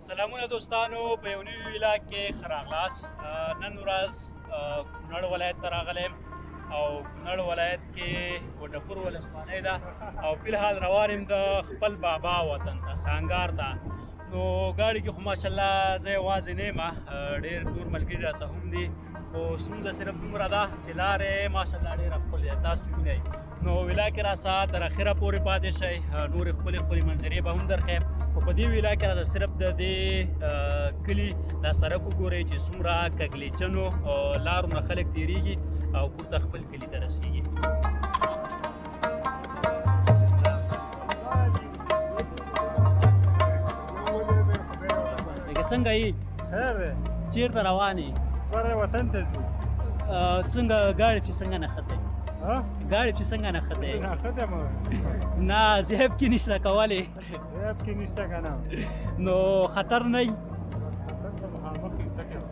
سلامونه دوستانو په یو نوي ویلاګ کې ښه راغلاست. نن ورځ کونړ ولایت ته راغلی یم او کونړ ولایت کې کوټپور ولسوالۍ ده او فلحال روان یم د خپل بابا وطن ته سانګار ته. نو ګاډي کې خو ماشاءالله زه یوازې نه یم، ډېر نور ملګري راسره هم دي، خو ستونزه صرف دومره ده چې لارې ماشاءالله ډېره ښکلې ده، تاسو وینئ. نو ویلا کې راسه تر اخره پورې پاتې شئ، نورې ښکلې منظرې به هم درښیم. خو په دې ویلا کې راته صرف د دې کلي دا سړک وګورئ چې څومره کږلېچنو لارو نه خلک تېرېږي او پورته خپل کلي ته رسېږي. څنګه یې؟ خیر دی. چېرته روان یې؟ سپاره وطن ته ځو. څنګه ګاډی چې څنګه نښتی؟ ګاډی چې څنګه نښتی؟ نښتی م نه زیب کې نشته کولی. زیب کې نشته که نه. نو خطر نه وي؟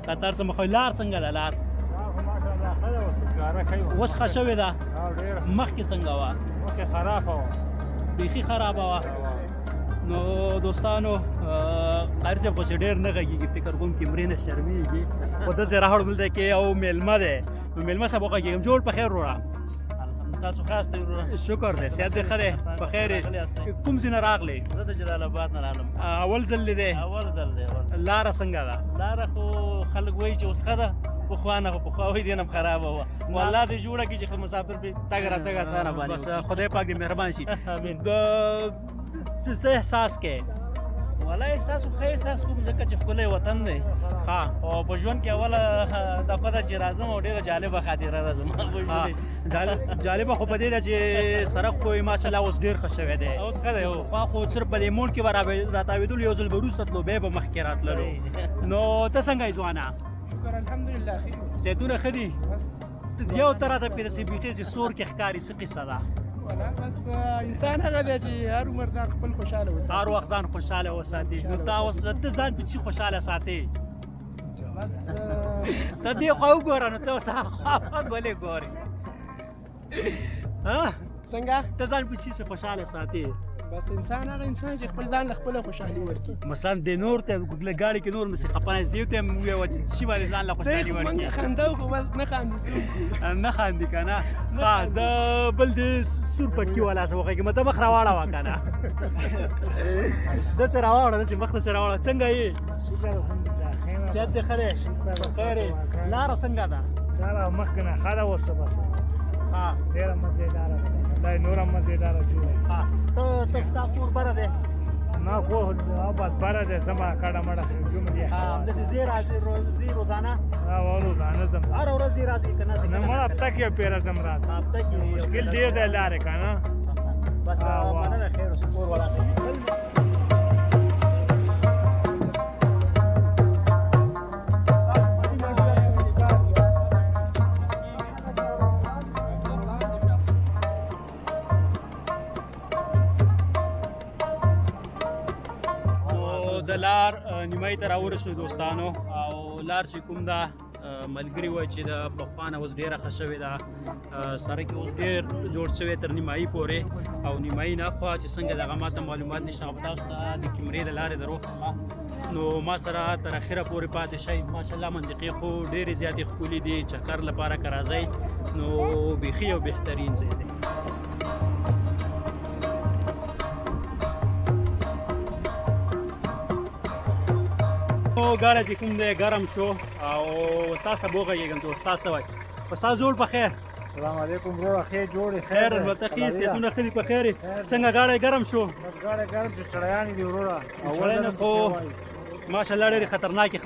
خطر څه مخ لار څنګه ده؟ لار اوس ښه شوې ده؟ مخکې څنګه وه؟ مخکې خرابه وه، بیخي خرابه وه. نو دوستانو قاري صاحب خو چې ډېر نه غږېږي، فکر کوم کیمرې نه شرمېږي، خو داسې راوړ دلته کې یو میلمه دی. نو میلمه صاحب وغږېږم. جوړ په خیر وروره؟ تاسو ښه یاستئ وروره؟ شکر دی، صحت دې ښه دی؟ په خیر یې؟ کوم ځای نه راغلی؟ زه د جلال آباد نه رالم. اول ځل دی دی؟ اول ځل دی. لاره څنګه ده؟ لاره خو خلک وایي چې اوس ښه ده، پخوا نه خو پخوا وایي دې نه هم خرابه وه. نو الله دې جوړه کړي چې ښه مسافر پرې تګ راتګ اسانه باندې بس خدای پاک دې مهربان شي. امین. څه احساس کوې؟ والله احساس خو ښه احساس کوم ځکه چې ښکلی وطن دی. ها او په ژوند کې اوله دفعه ده چې راځم او ډېره جالبه خاطره ده زما. جالبه خو په دې ده چې سړک خو یې ماشاءالله اوس ډېر ښه شوی دی. اوس ښه دی. پخوا خو صرف په دې موډ کې به راتاوېدلو، یو ځل به وروسته تلو، بیا به مخکې راتللو. نو ته څنګه یې ځوانه؟ شکر الحمدلله ښه یو. صحتونه ښه دي؟ بس یو ته راته پېرسې بیخي چې سور کې ښکاري، څه قصه ده؟ بس انسان هغه دی چې هر عمر ځان خپل خوشحاله وساتي. هر وخت ځان خوشحاله وساتي. نو تا اوس ته ځان په چی خوشحاله ساتې؟ بس ته دې خوا وګوره، نو ته اوس خوا ولې ګورې؟ څنګه؟ ته ځان په چی خوشحاله ساتې؟ بس انسان هغه انسان چې خپل ځان له خپله خوشحالي ورکړي. مثلا د نور ته ګاډي کې نور مې خپنه دې ته مې ویو چې شي باندې ځان له خوشحالي ورکړي. موږ خندو خو بس نه خاندو څوک نه خاندي که نه؟ ها د بل دې سور پټکي والا څه وغږېږي، مته مخ راواړوه که نه؟ داسې راواړه، داسې مخ داسې راواړه. څنګه یې؟ شکر الحمدلله ښه یم. صحت دې ښه دی؟ په خیر یې؟ لاره څنګه ده؟ لاره مخکې نه ښه ده، اوس بس ها ډېره مزېداره ده، خدای نوره مزېداره جوړوي. ها ته ستا کور بره دی؟ ما کور بس بره دی، زما کډه مړه جومه دی. همداسې ځې راځې روزانه؟ روزانه ځم، هره ورځ ځې راځې که نه؟ نه مړه هفته کې یو پیره ځم راځم. هفته کې مشکل ډېر دی لارې که نه. بس مننه، خیر اوسه، کور ولاړ. د لار نیمایي ته راورسېدو دوستانو، او لار چې کوم ده ملګري وایي چې د پخوا نه اوس ډېره ښه شوې ده، سړک اوس ډېر جوړ شوی تر نیمایي پورې، او نیمایي نه خوا چې څنګه دغه ما ته معلومات نشته، هغه به تاسو ته د کیمرې د لارې دروښیم. نو ما سره تر اخره پورې پاتې شئ. ماشاءالله منطقې خو ډېرې زیاتې ښکلې دي، چکر لپاره که راځئ نو بیخي یو بهترین ځای دی. ګاډی چې کوم دی ګرم شو او استاد صاحب وغږېږم چې استاد څه وایي؟ استاد جوړ په خیر؟ سلام علیکم وروره، ښې جوړې خیر البته ښې، صحتونه ښه دي؟ په خیر یې؟ څنګه ګاډی ګرم شو؟ ګاډی ګرم چې چړیانې دي وروره، چړیانې خو ماشاءالله ډېرې خطرناکې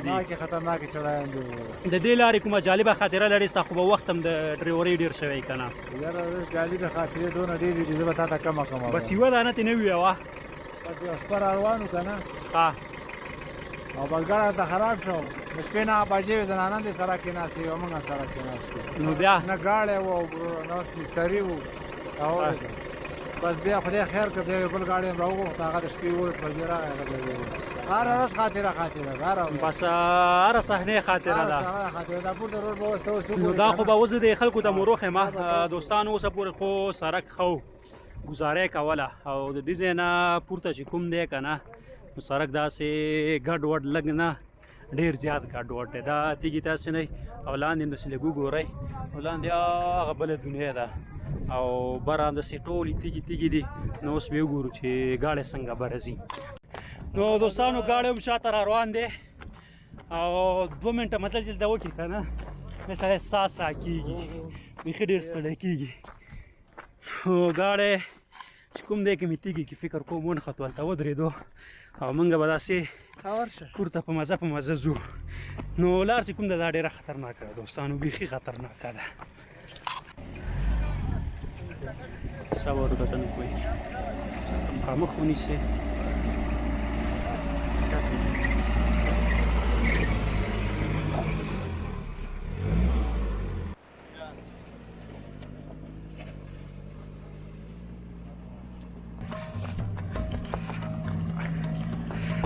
دي. خطرناکې چړیان دي وروره. د دې لارې کومه جالبه خاطره لرې ستا؟ خو به وخت هم د ډریورۍ ډېر شوی که نه؟ یاره جالبه خاطرې دونه ډېرې دي، زه به تا ته کمه بس یوه دانه ترې نه ویوه. بس یو شپه را روان وو که نه، او بس ګاډی ته خراب شو، د شپې 9 بجې وې، زنانه دې سره کېناستې او موږ هم سره کېناستو. نو بیا نه ګاډی وو وروره، نه مستري وو. بس بیا خدای خیر کړ، بیا بل ګاډی هم راوغوښت، هغه د شپې 8 بجې راغی. هره ورځ خاطره ده، بس هره صحنې خاطره ده. نو دا خو به اوس د خلکو ته مو روښیم دوستانو، اوسه پورې خو سړک ښه و، ګزاره یې کوله، او د دې ځای نه پورته چې کوم دی که نه نو سړک داسې ګډ وډ لږ نه ډېر زیات ګډ وډ دی دا تیږې تاسې نه او لاندې نو لږ وګورئ او لاندې هغه بله دنیا ده او بره همداسې ټولې تیږې تیږې دي نو اوس به وګورو چې ګاډی څنګه بره ځي نو دوستانو ګاډی هم شاته را روان دی او 2 منټه مزل دلته وکړي که نه بیا سړی ساه کېږي بیخي ډېر ستړی کېږي خو ګاډی چې کوم دی کې مې تیږي کې فکر کوم ونښتو هلته ودرېدو او موږ به داسې کور ته په مزه ځو نو لار چې کوم ده دا ډېره خطرناکه ده دوستانو بیخي خطرناکه ده صبر وکړه کوی مخامخ ونیسئ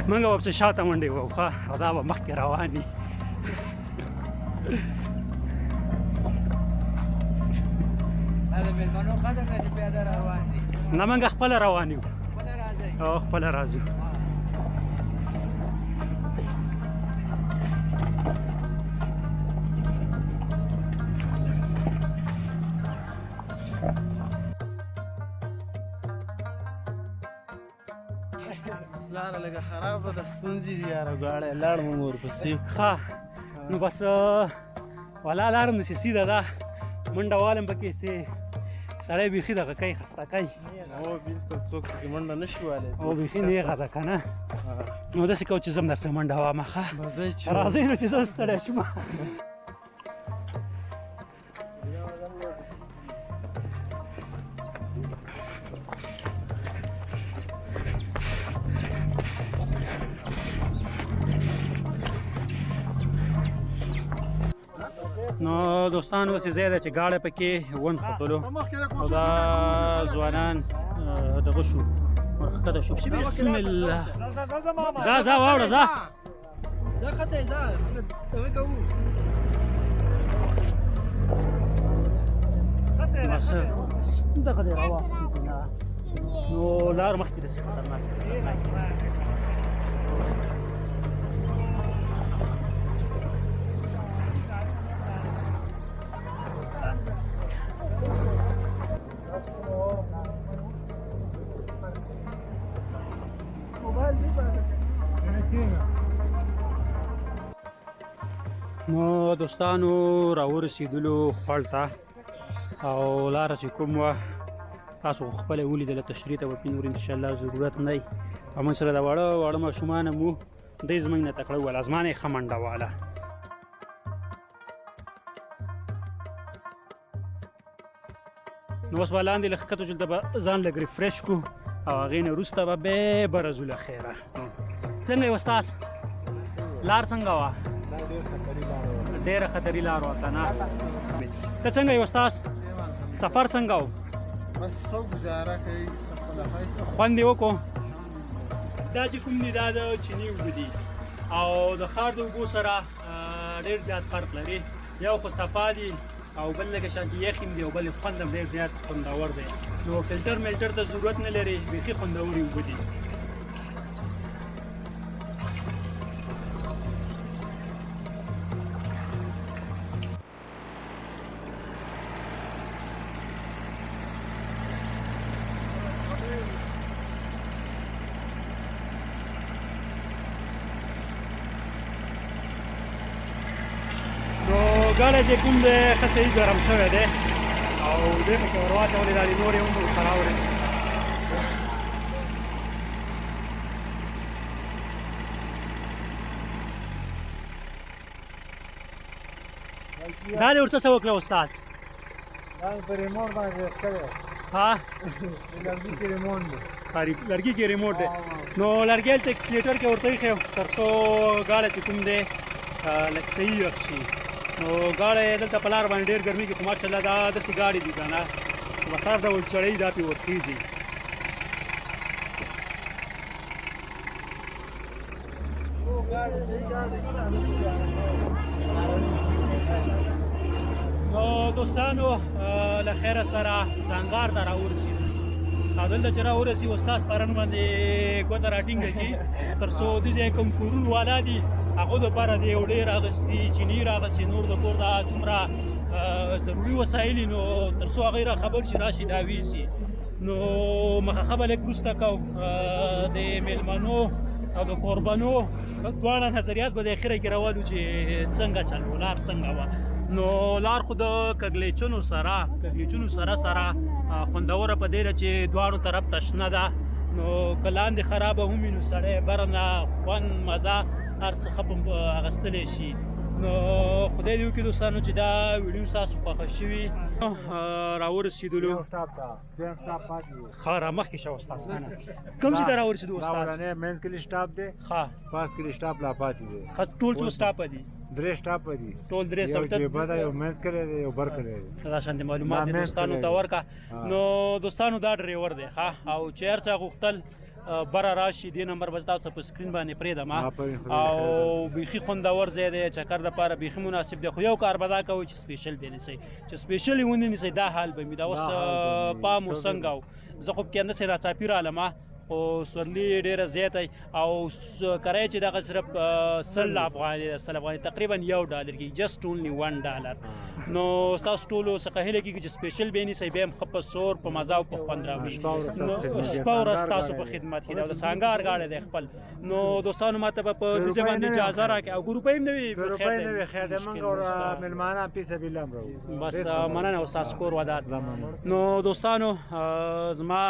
موږ به پسې شاته منډې وو ښه او دا به مخکې روان دي دا د مېلمنو قدر نه چې پیاده روان دي نه موږ خپله روان یو خپله راځئ او خپله راځو لاره لږه خرابه ده ستونزې دي یاره ګاډی لاړم ورپسې ښه نو بس ولا لار هم داسې سیده ده منډه والم پکې سې سړی بیخي دغه کوي خسته کوي هو بلکل څوک پکې منډه نه شي وهلی او بیخي نیغه ده که نه نو داسې کوو چې زه هم درسره منډه وامه ښه راځئ نو چې زه ستړی شوم نو دوستانو داسې ځای ده چې ګاډی پکې ونښتلو او دا ځوانان دغه شو ورښکته شو بسم الله ځه واوړه ځه بس دغه دی روان نو لار مخکې داسې خطرناکه نو دوستانو راورسېدلو خړ ته او لاره چې کوم وه تاسو خپله ولیدله تشریح ته به پې نور انشاءالله ضرورت نه وي او موږ سره د واړه ماشومان هم وو دی زموږ نه تکړه وویل ازمان یې ښه منډه واله نو اوس به لاندې لږ ښکته شو دلته به ځان لږ ریفرش کړو او هغې نه وروسته به بیا به راځو له خیره څنګه یې استاذ لار څنګه وه ډېره خطري لار وه که نه ته څنګه یې استاذ سفر څنګه و بس ښه ګزاره کوي خوند یې وکړو دا چې کوم دي دا د چیني اوبه دي او د ښار د اوبو سره ډېر زیات فرق لري یو خو صفا دي او بل لکه شانتي یخ هم دي او بل خوند هم ډېر زیات خوندور دی نو فلټر ملټر ته ضرورت نه لري بیخي خوندورې اوبه دي ګاډی چې کوم دی ښه صحیح ګرم شوی دی او دې پکې ور واچولې دا دې نور یې هم خراوړې دا دې ورڅه څه وکړه استاد دا په ریموټ باندې کړی ها لرګي کې ریموټ دی لرګي کې ریموټ دی نو لرګی هلته اکسلیټر کې ورته ایښی تر څو ګاډی چې کوم دی لږ صحیح یخ شي نو ګاډی دلته په لار باندې ډېر ګرمېږي خو ماشاءالله دا داسې ګاډي دي که نه په هر ډول چړۍ دا پرې ورخېږي نو دوستانو له خیره سره ځانګار ته راورسېدو دلته چې راورسي استاد پرن باندې ګوته راټینګه کړي تر څو د ځای کوم کورونه والا دي هغو دپاره د یو ډېر اخیستي چیني راغسي نور د کور دا څومره ضروري وسایل نو تر څو هغوی را خبر شي راشي دا ویسي نو مخه به لږ وروسته کوو د میلمنو او د قربانو دواړه نظریات به د اخره کې راولو چې څنګه چل و لار څنګه وه نو لار خو د کږلېچونو سره خوندوره په دې ده چې دواړو طرف ته شنه ده نو که لاندې خرابه هم وي نو سړی بره نه خوند مزه هر څه ښه اخیستلی شي نو خدای دې وکړي دوستانو چې دا ویډیو ستاسو خوښه شوي راورسېدلو ښه رامخکې شه استاد کوم ځای ته راورسېدو استاد منځ کې سټاپ دی ښه پاس کې سټاپ لا پاتې دی ټول څو سټاپه دي درې سټاپ دي ټول درې یو جیبه ده یو منځ کې دی یو بر کې دی دا شانتې معلومات دي دوستانو ته ورکړه نو دوستانو دا ډریور دی ښه او چې هر چا غوښتل بره راشي دې نمبر به تاسو په سکرین باندې پرېږدم او بیخي خوندور ځای دی چکر دپاره بیخي مناسب دی خو یو کار به دا کوئ چې سپیشل دې نیسئ چې سپیشل یې ونه نیسئ دا حال به مې دا اوس پام و څنګه و زه خو پکې همداسې ناڅاپي رالم خو سورلي ډېره زیاته او کرایه چې دغه صرف 100 افغانۍ تقریبا $1 کېږي جسټ اونلی $1 نو ستاسو ټولو څخه هیله کېږي چې سپیشل به یې نیسئ بیا هم ښه په سور په مزه او په خوند راوړي نو شپه ورځ ستاسو په خدمت کې دی او د سانګار ګاډی دی خپل نو دوستانو ما ته به په دې ځای باندې اجازه راکړئ او ګروپۍ هم نه وي خیر دی موږ او مېلمانه فی سبیل الله راوړو بس مننه او ستاسو کور ودان نو دوستانو زما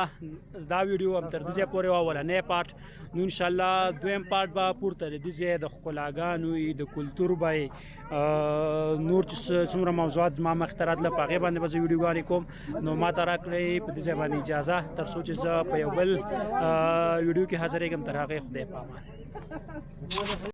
دا ویډیو هم تر دې پورې اولنی پارټ نو انشاءالله دویم پارټ به پورته د دې ځای د ښکلاګانو وي د کلتور به نور چې څومره موضوعات زما مخې ته راتله په هغې باندې به زه ویډیوګانې کوم نو ما ته راکړئ په دې ځای باندې اجازه تر څو چې زه په یو بل ویډیو کې حاضرېږم تر هغې خدای په امان